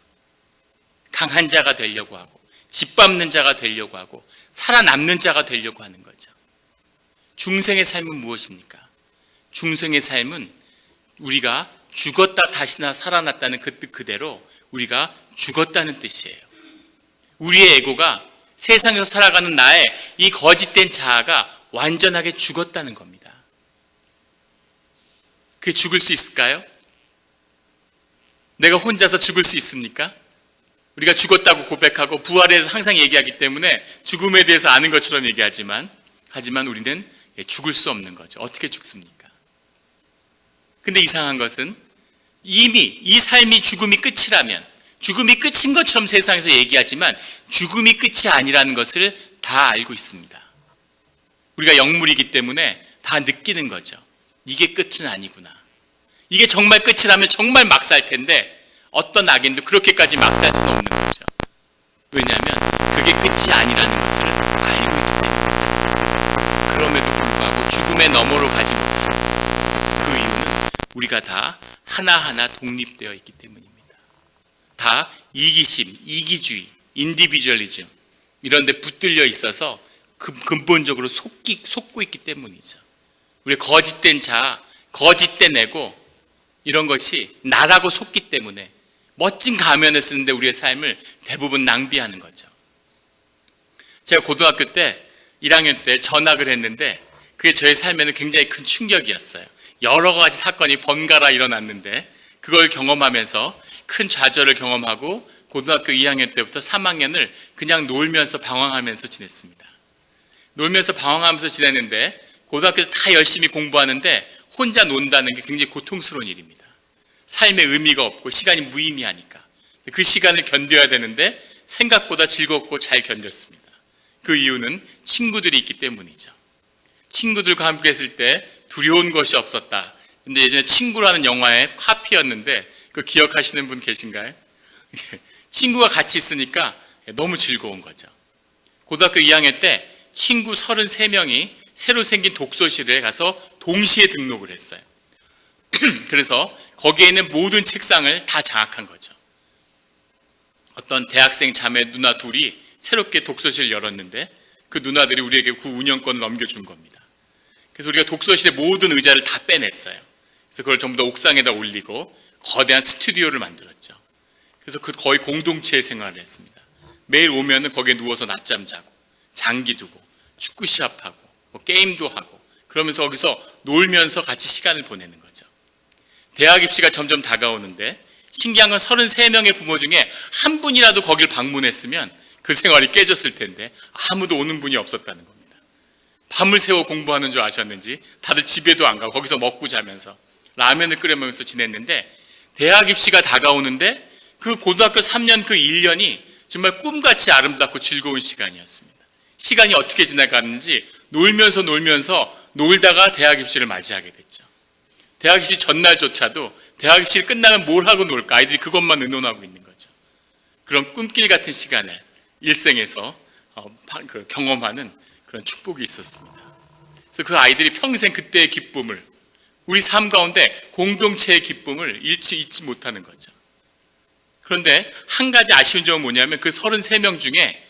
강한 자가 되려고 하고 짓밟는 자가 되려고 하고 살아남는 자가 되려고 하는 거죠. 중생의 삶은 무엇입니까? 중생의 삶은 우리가 죽었다 다시나 살아났다는 그 뜻 그대로 우리가 죽었다는 뜻이에요. 우리의 에고가 세상에서 살아가는 나의 이 거짓된 자아가 완전하게 죽었다는 겁니다. 그게 죽을 수 있을까요? 내가 혼자서 죽을 수 있습니까? 우리가 죽었다고 고백하고 부활에 대해서 항상 얘기하기 때문에 죽음에 대해서 아는 것처럼 얘기하지만 우리는 죽을 수 없는 거죠. 어떻게 죽습니까? 근데 이상한 것은 이미 이 삶이 죽음이 끝이라면, 죽음이 끝인 것처럼 세상에서 얘기하지만 죽음이 끝이 아니라는 것을 다 알고 있습니다. 우리가 영물이기 때문에 다 느끼는 거죠. 이게 끝은 아니구나. 이게 정말 끝이라면 정말 막 살 텐데 어떤 악인도 그렇게까지 막 살 수는 없는 거죠. 왜냐하면 그게 끝이 아니라는 것을 알고 있기 때문이죠. 그럼에도 불구하고 죽음의 너머로 가지 못하는 그 이유는 우리가 다 하나하나 독립되어 있기 때문입니다. 다 이기심, 이기주의, 인디비주얼리즘 이런 데 붙들려 있어서 근본적으로 속고 있기 때문이죠. 우리 거짓된 자아, 거짓된 에고 이런 것이 나라고 속기 때문에 멋진 가면을 쓰는데 우리의 삶을 대부분 낭비하는 거죠. 제가 고등학교 때 1학년 때 전학을 했는데 그게 저의 삶에는 굉장히 큰 충격이었어요. 여러 가지 사건이 번갈아 일어났는데 그걸 경험하면서 큰 좌절을 경험하고 고등학교 2학년 때부터 3학년을 그냥 놀면서 방황하면서 지냈습니다. 놀면서 방황하면서 지냈는데 고등학교 때 다 열심히 공부하는데 혼자 논다는 게 굉장히 고통스러운 일입니다. 삶의 의미가 없고 시간이 무의미하니까. 그 시간을 견뎌야 되는데 생각보다 즐겁고 잘 견뎠습니다. 그 이유는 친구들이 있기 때문이죠. 친구들과 함께 했을 때 두려운 것이 없었다. 근데 예전에 친구라는 영화의 카피였는데 그 기억하시는 분 계신가요? 친구가 같이 있으니까 너무 즐거운 거죠. 고등학교 2학년 때 친구 33명이 새로 생긴 독서실에 가서 동시에 등록을 했어요. 그래서 거기에 있는 모든 책상을 다 장악한 거죠. 어떤 대학생 자매 누나 둘이 새롭게 독서실을 열었는데 그 누나들이 우리에게 그 운영권을 넘겨준 겁니다. 그래서 우리가 독서실의 모든 의자를 다 빼냈어요. 그래서 그걸 전부 다 옥상에다 올리고 거대한 스튜디오를 만들었죠. 그래서 그 거의 공동체 생활을 했습니다. 매일 오면은 거기에 누워서 낮잠 자고 장기 두고 축구 시합하고 뭐 게임도 하고 그러면서 거기서 놀면서 같이 시간을 보내는 거죠. 대학 입시가 점점 다가오는데 신기한 건 33명의 부모 중에 한 분이라도 거길 방문했으면 그 생활이 깨졌을 텐데 아무도 오는 분이 없었다는 겁니다. 밤을 새워 공부하는 줄 아셨는지 다들 집에도 안 가고 거기서 먹고 자면서 라면을 끓여 먹으면서 지냈는데 대학 입시가 다가오는데 그 고등학교 3년 그 1년이 정말 꿈같이 아름답고 즐거운 시간이었습니다. 시간이 어떻게 지나갔는지 놀면서 놀다가 대학 입시를 맞이하게 됐죠. 대학 입시 전날조차도 대학 입시를 끝나면 뭘 하고 놀까 아이들이 그것만 의논하고 있는 거죠. 그런 꿈길 같은 시간을 일생에서 경험하는 그런 축복이 있었습니다. 그래서 그 아이들이 평생 그때의 기쁨을 우리 삶 가운데 공동체의 기쁨을 잊지 못하는 거죠. 그런데 한 가지 아쉬운 점은 뭐냐면 그 33명 중에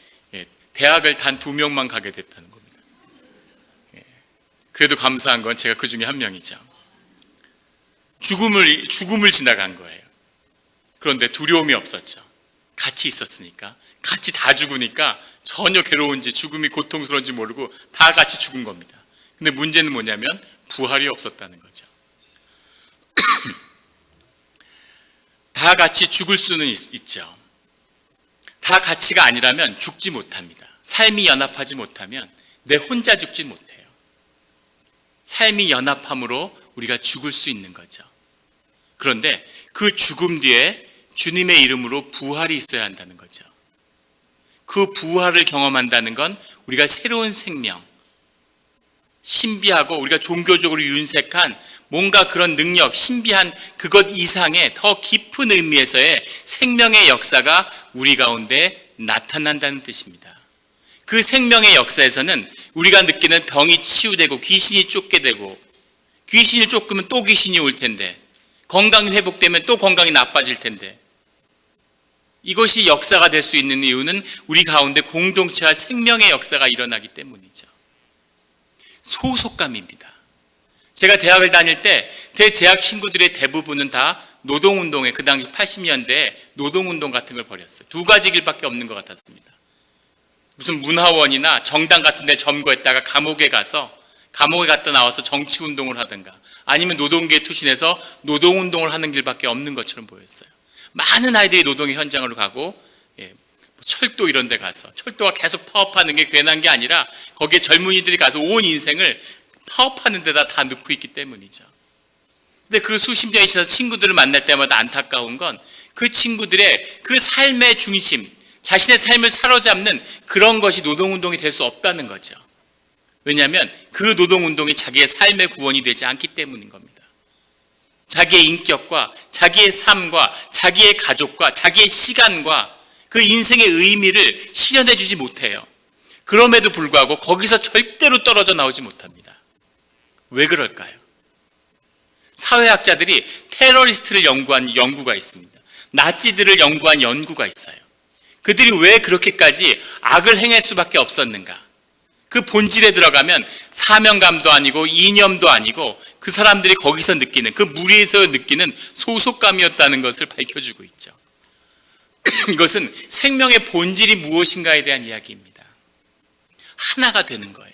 대학을 단 2명만 가게 됐다는 겁니다. 그래도 감사한 건 제가 그 중에 한 명이죠. 죽음을 지나간 거예요. 그런데 두려움이 없었죠. 같이 있었으니까. 같이 다 죽으니까 전혀 괴로운지 죽음이 고통스러운지 모르고 다 같이 죽은 겁니다. 근데 문제는 뭐냐면 부활이 없었다는 거죠. 다 같이 죽을 수는 있죠. 다 같이가 아니라면 죽지 못합니다. 삶이 연합하지 못하면 내 혼자 죽지 못해요. 삶이 연합함으로 우리가 죽을 수 있는 거죠. 그런데 그 죽음 뒤에 주님의 이름으로 부활이 있어야 한다는 거죠. 그 부활을 경험한다는 건 우리가 새로운 생명, 신비하고 우리가 종교적으로 윤색한 뭔가 그런 능력, 신비한 그것 이상의 더 깊은 의미에서의 생명의 역사가 우리 가운데 나타난다는 뜻입니다. 그 생명의 역사에서는 우리가 느끼는 병이 치유되고 귀신이 쫓게 되고 귀신이 쫓으면 또 귀신이 올 텐데 건강이 회복되면 또 건강이 나빠질 텐데 이것이 역사가 될 수 있는 이유는 우리 가운데 공동체와 생명의 역사가 일어나기 때문이죠. 소속감입니다. 제가 대학을 다닐 때 대재학 친구들의 대부분은 다 노동운동에 그 당시 80년대에 노동운동 같은 걸 벌였어요. 두 가지 길밖에 없는 것 같았습니다. 무슨 문화원이나 정당 같은 데 점거했다가 감옥에 갔다 나와서 정치운동을 하든가 아니면 노동계에 투신해서 노동운동을 하는 길밖에 없는 것처럼 보였어요. 많은 아이들이 노동의 현장으로 가고 철도 이런 데 가서 철도가 계속 파업하는 게 괜한 게 아니라 거기에 젊은이들이 가서 온 인생을 파업하는 데다 다 넣고 있기 때문이죠. 근데 그 수십 년이 지나서 친구들을 만날 때마다 안타까운 건 그 친구들의 그 삶의 중심, 자신의 삶을 사로잡는 그런 것이 노동운동이 될 수 없다는 거죠. 왜냐하면 그 노동운동이 자기의 삶의 구원이 되지 않기 때문인 겁니다. 자기의 인격과 자기의 삶과 자기의 가족과 자기의 시간과 그 인생의 의미를 실현해 주지 못해요. 그럼에도 불구하고 거기서 절대로 떨어져 나오지 못합니다. 왜 그럴까요? 사회학자들이 테러리스트를 연구한 연구가 있습니다. 나치들을 연구한 연구가 있어요. 그들이 왜 그렇게까지 악을 행할 수밖에 없었는가? 그 본질에 들어가면 사명감도 아니고 이념도 아니고 그 사람들이 거기서 느끼는 그 무리에서 느끼는 소속감이었다는 것을 밝혀주고 있죠. 이것은 생명의 본질이 무엇인가에 대한 이야기입니다. 하나가 되는 거예요.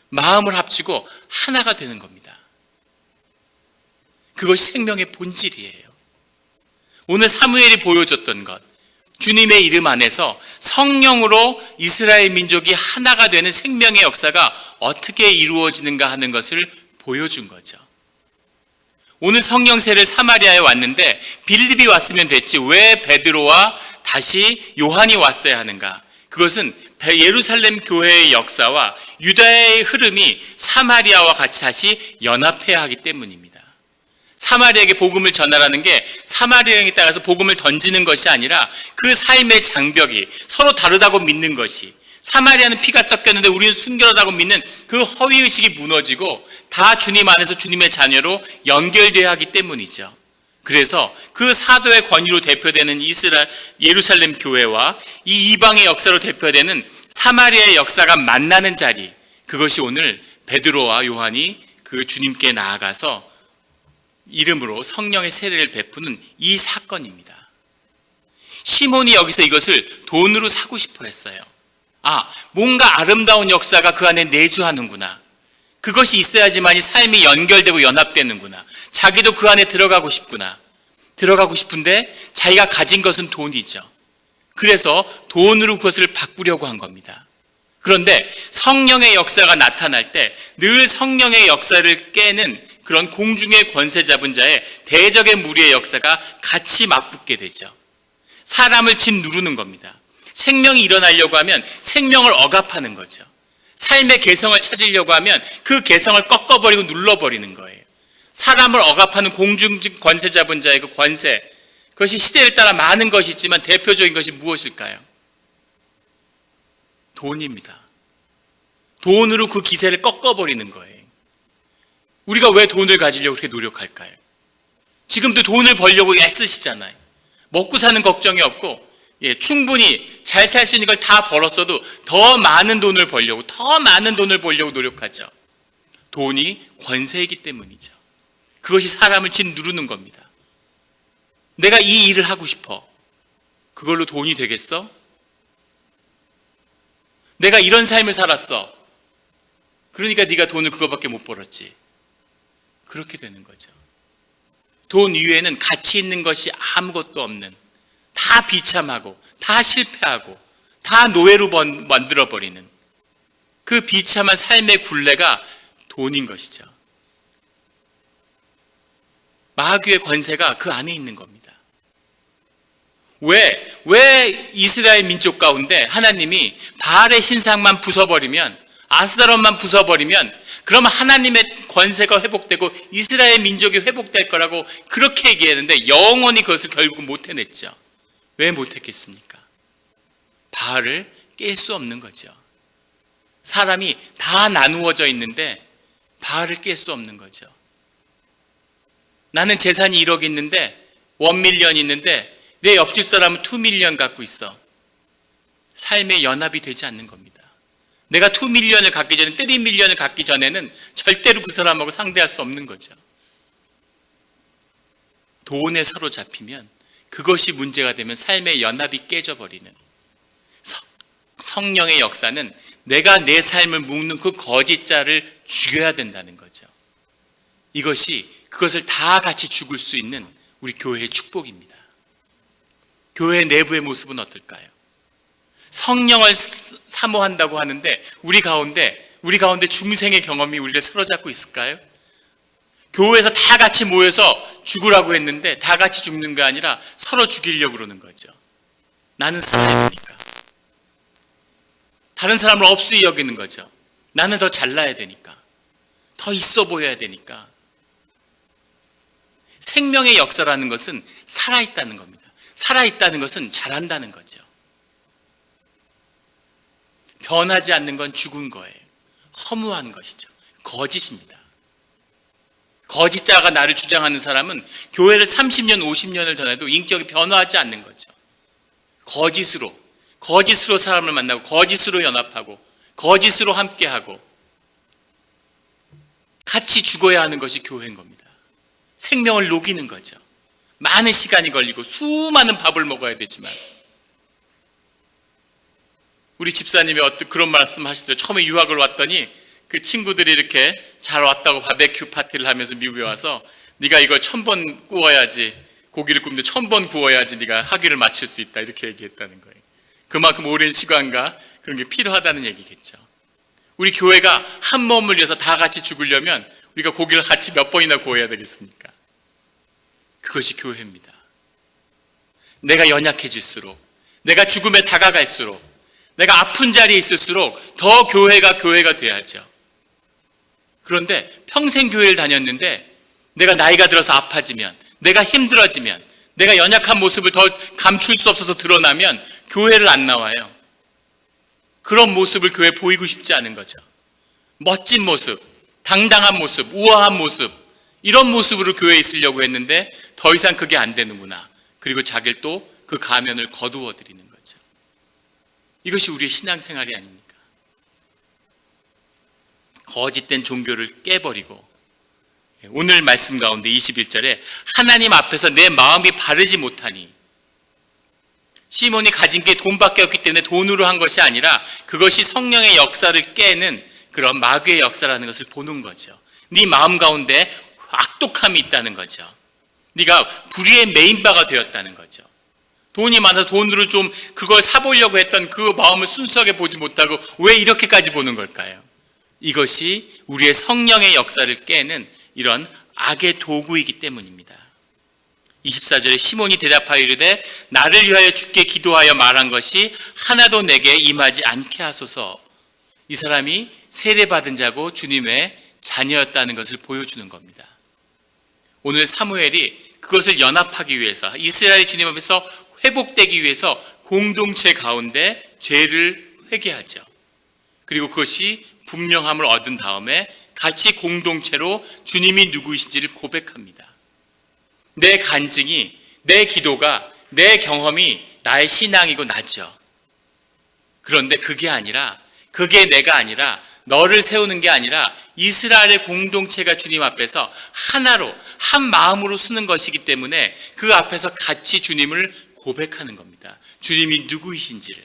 마음을 합치고 하나가 되는 겁니다. 그것이 생명의 본질이에요. 오늘 사무엘이 보여줬던 것, 주님의 이름 안에서 성령으로 이스라엘 민족이 하나가 되는 생명의 역사가 어떻게 이루어지는가 하는 것을 보여준 거죠. 오늘 성령세를 사마리아에 왔는데 빌립이 왔으면 됐지 왜 베드로와 다시 요한이 왔어야 하는가? 그것은 예루살렘 교회의 역사와 유다의 흐름이 사마리아와 같이 다시 연합해야 하기 때문입니다. 사마리아에게 복음을 전하라는 게 사마리아에 따라서 복음을 던지는 것이 아니라 그 삶의 장벽이 서로 다르다고 믿는 것이, 사마리아는 피가 섞였는데 우리는 순결하다고 믿는 그 허위의식이 무너지고 다 주님 안에서 주님의 자녀로 연결되어야 하기 때문이죠. 그래서 그 사도의 권위로 대표되는 예루살렘 교회와 이 이방의 역사로 대표되는 사마리아의 역사가 만나는 자리, 그것이 오늘 베드로와 요한이 그 주님께 나아가서 이름으로 성령의 세례를 베푸는 이 사건입니다. 시몬이 여기서 이것을 돈으로 사고 싶어 했어요. 뭔가 아름다운 역사가 그 안에 내주하는구나. 그것이 있어야지만이 삶이 연결되고 연합되는구나. 자기도 그 안에 들어가고 싶구나. 들어가고 싶은데 자기가 가진 것은 돈이죠. 그래서 돈으로 그것을 바꾸려고 한 겁니다. 그런데 성령의 역사가 나타날 때 늘 성령의 역사를 깨는 그런 공중의 권세 잡은 자의 대적의 무리의 역사가 같이 맞붙게 되죠. 사람을 짓누르는 겁니다. 생명이 일어나려고 하면 생명을 억압하는 거죠. 삶의 개성을 찾으려고 하면 그 개성을 꺾어버리고 눌러버리는 거예요. 사람을 억압하는 공중 권세 잡은 자의 그 권세, 그것이 시대에 따라 많은 것이 있지만 대표적인 것이 무엇일까요? 돈입니다. 돈으로 그 기세를 꺾어버리는 거예요. 우리가 왜 돈을 가지려고 그렇게 노력할까요? 지금도 돈을 벌려고 애쓰시잖아요. 먹고 사는 걱정이 없고, 충분히 잘 살 수 있는 걸 다 벌었어도 더 많은 돈을 벌려고 노력하죠. 돈이 권세이기 때문이죠. 그것이 사람을 짓누르는 겁니다. 내가 이 일을 하고 싶어. 그걸로 돈이 되겠어? 내가 이런 삶을 살았어. 그러니까 네가 돈을 그거밖에 못 벌었지. 그렇게 되는 거죠. 돈 위에는 가치 있는 것이 아무것도 없는, 다 비참하고 다 실패하고 다 노예로 만들어버리는 그 비참한 삶의 굴레가 돈인 것이죠. 마귀의 권세가 그 안에 있는 겁니다. 왜 이스라엘 민족 가운데 하나님이 바알의 신상만 부숴버리면, 아스다롯만 부숴버리면 그러면 하나님의 권세가 회복되고 이스라엘 민족이 회복될 거라고 그렇게 얘기했는데 영원히 그것을 결국 못 해냈죠. 왜 못했겠습니까? 바알을 깰 수 없는 거죠. 사람이 다 나누어져 있는데 바알을 깰 수 없는 거죠. 나는 재산이 1억 있는데 1밀리언 있는데 내 옆집 사람은 2밀리언 갖고 있어. 삶의 연합이 되지 않는 겁니다. 내가 2밀리언을 갖기 전에 3밀리언을 갖기 전에는 절대로 그 사람하고 상대할 수 없는 거죠. 돈에 사로잡히면, 그것이 문제가 되면 삶의 연합이 깨져버리는, 성령의 역사는 내가 내 삶을 묶는 그 거짓자를 죽여야 된다는 거죠. 그것을 다 같이 죽을 수 있는 우리 교회의 축복입니다. 교회 내부의 모습은 어떨까요? 성령을 사모한다고 하는데 우리 가운데 중생의 경험이 우리를 사로잡고 있을까요? 교회에서 다 같이 모여서 죽으라고 했는데 다 같이 죽는 게 아니라 서로 죽이려고 그러는 거죠. 나는 살아야 되니까. 다른 사람을 없이 여기는 거죠. 나는 더 잘나야 되니까. 더 있어 보여야 되니까. 생명의 역사라는 것은 살아있다는 겁니다. 살아있다는 것은 잘한다는 거죠. 변하지 않는 건 죽은 거예요. 허무한 것이죠. 거짓입니다. 거짓자가 나를 주장하는 사람은 교회를 30년, 50년을 다녀도 인격이 변화하지 않는 거죠. 거짓으로 사람을 만나고, 거짓으로 연합하고, 거짓으로 함께하고, 같이 죽어야 하는 것이 교회인 겁니다. 생명을 녹이는 거죠. 많은 시간이 걸리고 수많은 밥을 먹어야 되지만, 우리 집사님이 그런 말씀 하시더라고요. 처음에 유학을 왔더니 그 친구들이 이렇게 잘 왔다고 바베큐 파티를 하면서 미국에 와서 네가 이걸 1000번 구워야지, 고기를 굽는데 1000번 구워야지 네가 학위를 마칠 수 있다, 이렇게 얘기했다는 거예요. 그만큼 오랜 시간과 그런 게 필요하다는 얘기겠죠. 우리 교회가 한 몸을 위해서 다 같이 죽으려면 우리가 고기를 같이 몇 번이나 구워야 되겠습니까? 그것이 교회입니다. 내가 연약해질수록, 내가 죽음에 다가갈수록, 내가 아픈 자리에 있을수록 더 교회가 돼야죠. 그런데 평생 교회를 다녔는데 내가 나이가 들어서 아파지면, 내가 힘들어지면, 내가 연약한 모습을 더 감출 수 없어서 드러나면 교회를 안 나와요. 그런 모습을 교회에 보이고 싶지 않은 거죠. 멋진 모습, 당당한 모습, 우아한 모습, 이런 모습으로 교회에 있으려고 했는데 더 이상 그게 안 되는구나. 그리고 자기를 또 그 가면을 거두어 드리는 거죠. 이것이 우리의 신앙생활이 아닙니까? 거짓된 종교를 깨버리고, 오늘 말씀 가운데 21절에 하나님 앞에서 내 마음이 바르지 못하니, 시몬이 가진 게 돈밖에 없기 때문에 돈으로 한 것이 아니라 그것이 성령의 역사를 깨는 그런 마귀의 역사라는 것을 보는 거죠. 네 마음 가운데 악독함이 있다는 거죠. 네가 불의의 메인바가 되었다는 거죠. 돈이 많아서 돈으로 좀 그걸 사보려고 했던 그 마음을 순수하게 보지 못하고 왜 이렇게까지 보는 걸까요? 이것이 우리의 성령의 역사를 깨는 이런 악의 도구이기 때문입니다. 24절에 시몬이 대답하여 이르되 나를 위하여 주께 기도하여 말한 것이 하나도 내게 임하지 않게 하소서. 이 사람이 세례받은 자고 주님의 자녀였다는 것을 보여주는 겁니다. 오늘 사무엘이 그것을 연합하기 위해서, 이스라엘이 주님 앞에서 회복되기 위해서 공동체 가운데 죄를 회개하죠. 그리고 그것이 분명함을 얻은 다음에 같이 공동체로 주님이 누구이신지를 고백합니다. 내 간증이, 내 기도가, 내 경험이 나의 신앙이고 나죠. 그런데 그게 내가 아니라 너를 세우는 게 아니라 이스라엘의 공동체가 주님 앞에서 하나로, 한 마음으로 쓰는 것이기 때문에 그 앞에서 같이 주님을 고백하는 겁니다. 주님이 누구이신지를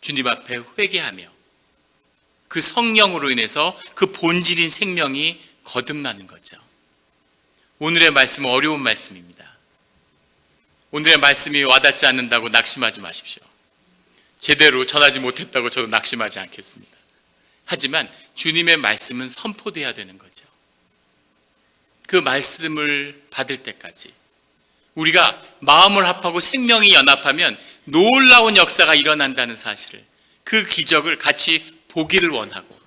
주님 앞에 회개하며 그 성령으로 인해서 그 본질인 생명이 거듭나는 거죠. 오늘의 말씀은 어려운 말씀입니다. 오늘의 말씀이 와닿지 않는다고 낙심하지 마십시오. 제대로 전하지 못했다고 저도 낙심하지 않겠습니다. 하지만 주님의 말씀은 선포돼야 되는 거죠. 그 말씀을 받을 때까지 우리가 마음을 합하고 생명이 연합하면 놀라운 역사가 일어난다는 사실을, 그 기적을 같이 보기를 원하고,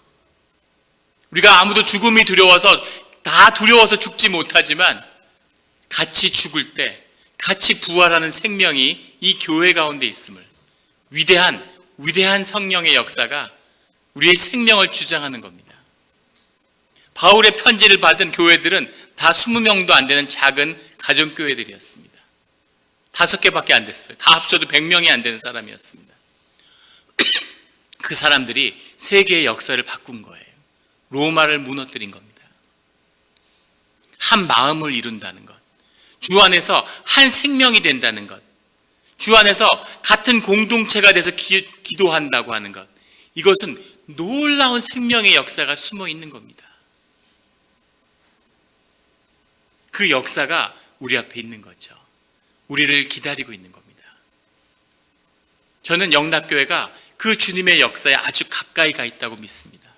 우리가 아무도 죽음이 두려워서 다 두려워서 죽지 못하지만 같이 죽을 때 같이 부활하는 생명이 이 교회 가운데 있음을, 위대한 성령의 역사가 우리의 생명을 주장하는 겁니다. 바울의 편지를 받은 교회들은 다 20명도 안 되는 작은 가정교회들이었습니다. 5개밖에 안 됐어요. 다 합쳐도 100명이 안 되는 사람이었습니다. 그 사람들이 세계의 역사를 바꾼 거예요. 로마를 무너뜨린 겁니다. 한 마음을 이룬다는 것, 주 안에서 한 생명이 된다는 것, 주 안에서 같은 공동체가 돼서 기도한다고 하는 것, 이것은 놀라운 생명의 역사가 숨어 있는 겁니다. 그 역사가 우리 앞에 있는 거죠. 우리를 기다리고 있는 겁니다. 저는 영락교회가 그 주님의 역사에 아주 가까이 가 있다고 믿습니다.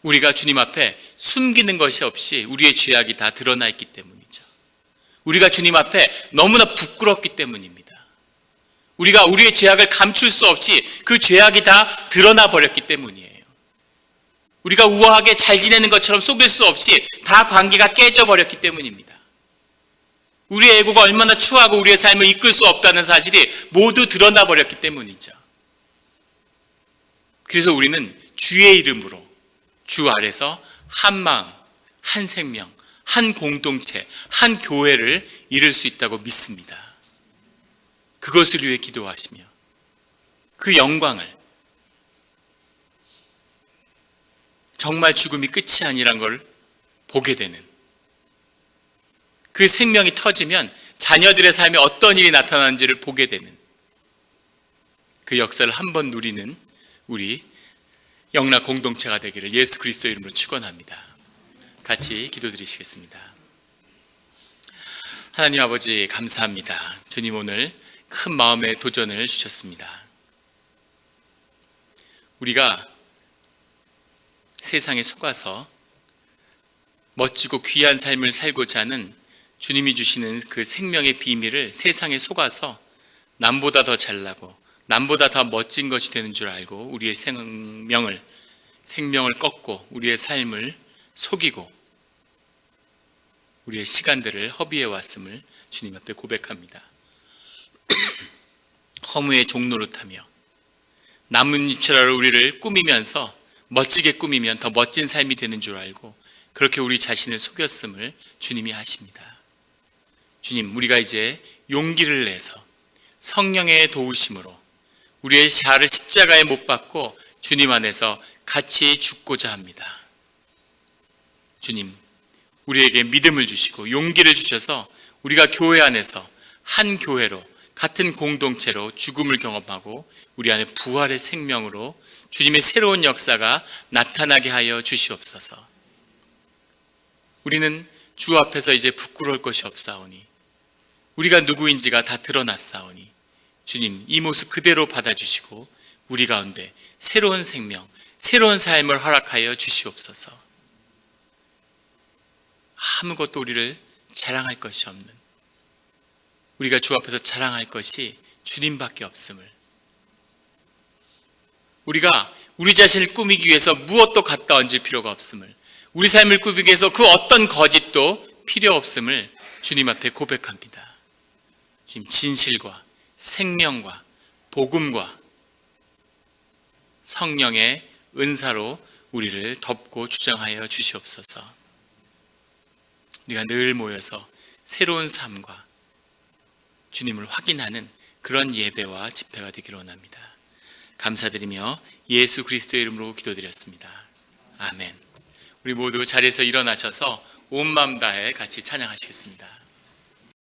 우리가 주님 앞에 숨기는 것이 없이 우리의 죄악이 다 드러나 있기 때문이죠. 우리가 주님 앞에 너무나 부끄럽기 때문입니다. 우리가 우리의 죄악을 감출 수 없이 그 죄악이 다 드러나 버렸기 때문이에요. 우리가 우아하게 잘 지내는 것처럼 속일 수 없이 다 관계가 깨져 버렸기 때문입니다. 우리의 에고가 얼마나 추하고 우리의 삶을 이끌 수 없다는 사실이 모두 드러나 버렸기 때문이죠. 그래서 우리는 주의 이름으로 주 아래서 한 마음, 한 생명, 한 공동체, 한 교회를 이룰 수 있다고 믿습니다. 그것을 위해 기도하시며 그 영광을, 정말 죽음이 끝이 아니란 걸 보게 되는, 그 생명이 터지면 자녀들의 삶에 어떤 일이 나타나는지를 보게 되는 그 역사를 한번 누리는 우리 영락 공동체가 되기를 예수 그리스도의 이름으로 축원합니다. 같이 기도드리시겠습니다. 하나님 아버지 감사합니다. 주님 오늘 큰 마음의 도전을 주셨습니다. 우리가 세상에 속아서 멋지고 귀한 삶을 살고자 하는 주님이 주시는 그 생명의 비밀을 세상에 속아서 남보다 더 잘나고 남보다 더 멋진 것이 되는 줄 알고 우리의 생명을 꺾고 우리의 삶을 속이고 우리의 시간들을 허비해 왔음을 주님 앞에 고백합니다. 허무의 종노릇하며 나뭇잎처럼 우리를 꾸미면서 멋지게 꾸미면 더 멋진 삶이 되는 줄 알고 그렇게 우리 자신을 속였음을 주님이 하십니다. 주님, 우리가 이제 용기를 내서 성령의 도우심으로 우리의 자아를 십자가에 못 박고 주님 안에서 같이 죽고자 합니다. 주님, 우리에게 믿음을 주시고 용기를 주셔서 우리가 교회 안에서 한 교회로 같은 공동체로 죽음을 경험하고 우리 안에 부활의 생명으로 주님의 새로운 역사가 나타나게 하여 주시옵소서. 우리는 주 앞에서 이제 부끄러울 것이 없사오니 우리가 누구인지가 다 드러났사오니 주님, 이 모습 그대로 받아주시고 우리 가운데 새로운 생명, 새로운 삶을 허락하여 주시옵소서. 아무것도 우리를 자랑할 것이 없는, 우리가 주 앞에서 자랑할 것이 주님밖에 없음을, 우리가 우리 자신을 꾸미기 위해서 무엇도 갖다 얹을 필요가 없음을, 우리 삶을 꾸미기 위해서 그 어떤 거짓도 필요 없음을 주님 앞에 고백합니다. 지금 진실과 생명과 복음과 성령의 은사로 우리를 덮고 주장하여 주시옵소서. 우리가 늘 모여서 새로운 삶과 주님을 확인하는 그런 예배와 집회가 되기를 원합니다. 감사드리며 예수 그리스도의 이름으로 기도드렸습니다. 아멘. 우리 모두 자리에서 일어나셔서 온 마음 다해 같이 찬양하시겠습니다.